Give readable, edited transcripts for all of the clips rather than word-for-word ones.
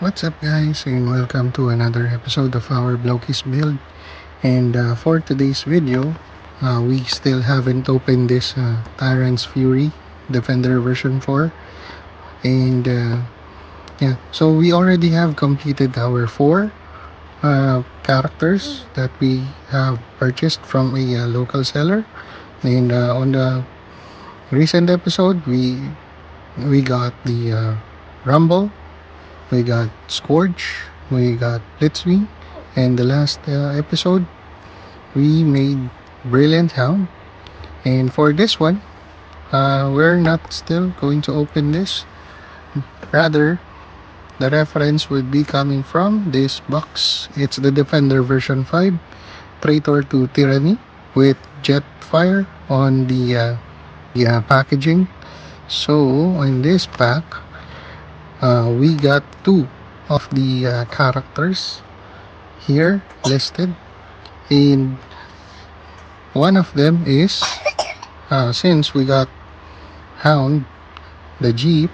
What's up guys, and welcome to another episode of our Blokees build. And for today's video, we still haven't opened this Tyrant's Fury Defender version 4. And yeah, so we already have completed our 4 characters that we have purchased from a local seller. And on the recent episode, we got the Rumble, we got Scourge, we got Blitzwing, and the last episode we made Brilliant Hound. And for this one, we're not still going to open this. Rather, the reference would be coming from this box. It's the Defender version 5, Traitor to Tyranny, with Jetfire on the packaging. So in this pack, we got 2 of the characters here listed, and one of them is since we got Hound, the Jeep,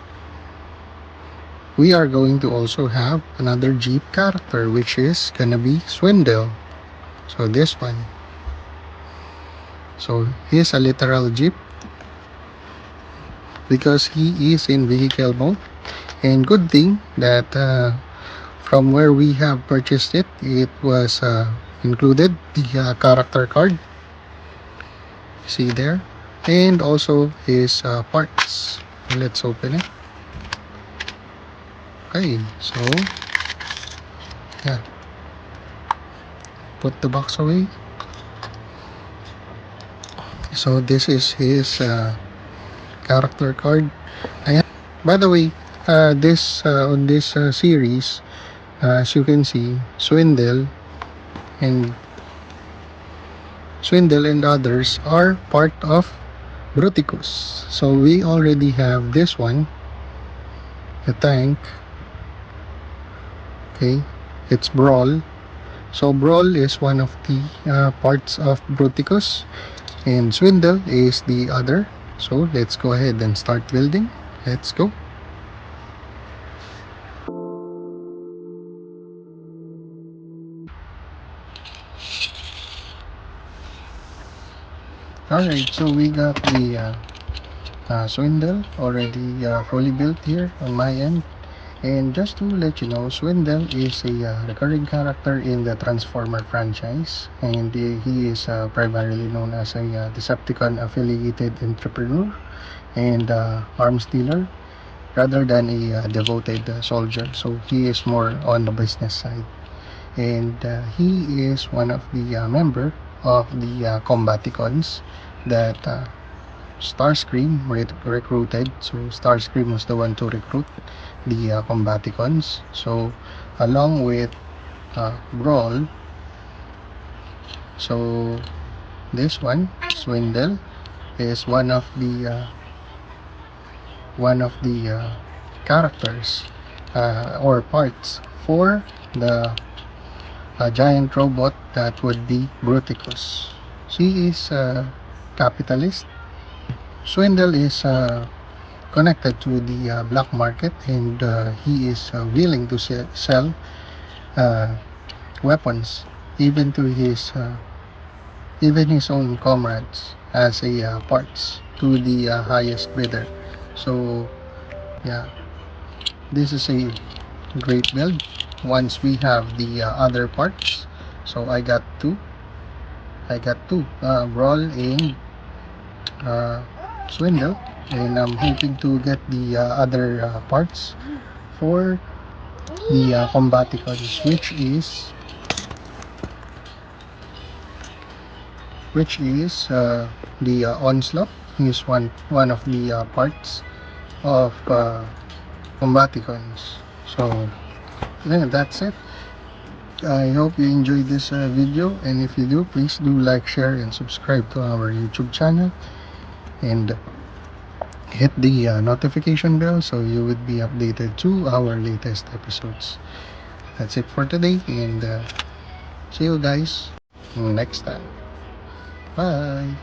we are going to also have another Jeep character, which is gonna be Swindle. So this one, so he's a literal Jeep because he is in vehicle mode. And good thing that from where we have purchased it, it was included the character card, see there, and also his parts. Let's open it. Okay, so yeah, put the box away. So this is his character card. Ayan. By the way, this on this series, as you can see, and Swindle and others are part of Bruticus. So we already have this one, the tank. Okay, it's Brawl. So Brawl is one of the parts of Bruticus, and Swindle is the other. So let's go ahead and start building. Let's go. Alright, so we got the Swindle already fully built here on my end. And just to let you know, Swindle is a recurring character in the Transformer franchise, and he is primarily known as a Decepticon affiliated entrepreneur and arms dealer rather than a devoted soldier. So he is more on the business side, and he is one of the member of the Combaticons that Starscream recruited. So Starscream was the one to recruit the Combaticons. So along with Brawl, so this one, Swindle, is one of the characters or parts for the giant robot that would be Bruticus. She is a capitalist. Swindle is connected to the black market, and he is willing to sell uh, weapons even to his own comrades as a parts to the highest bidder. So yeah, this is a great build once we have the other parts. So I got two Brawl and Swindle, and I'm hoping to get the other parts for the Combaticons, which is the Onslaught. Is one of the parts of Combaticons. So yeah, that's it. I hope you enjoyed this video, and if you do, please do like, share, and subscribe to our YouTube channel, and hit the notification bell so you would be updated to our latest episodes. That's it for today, and see you guys next time. Bye.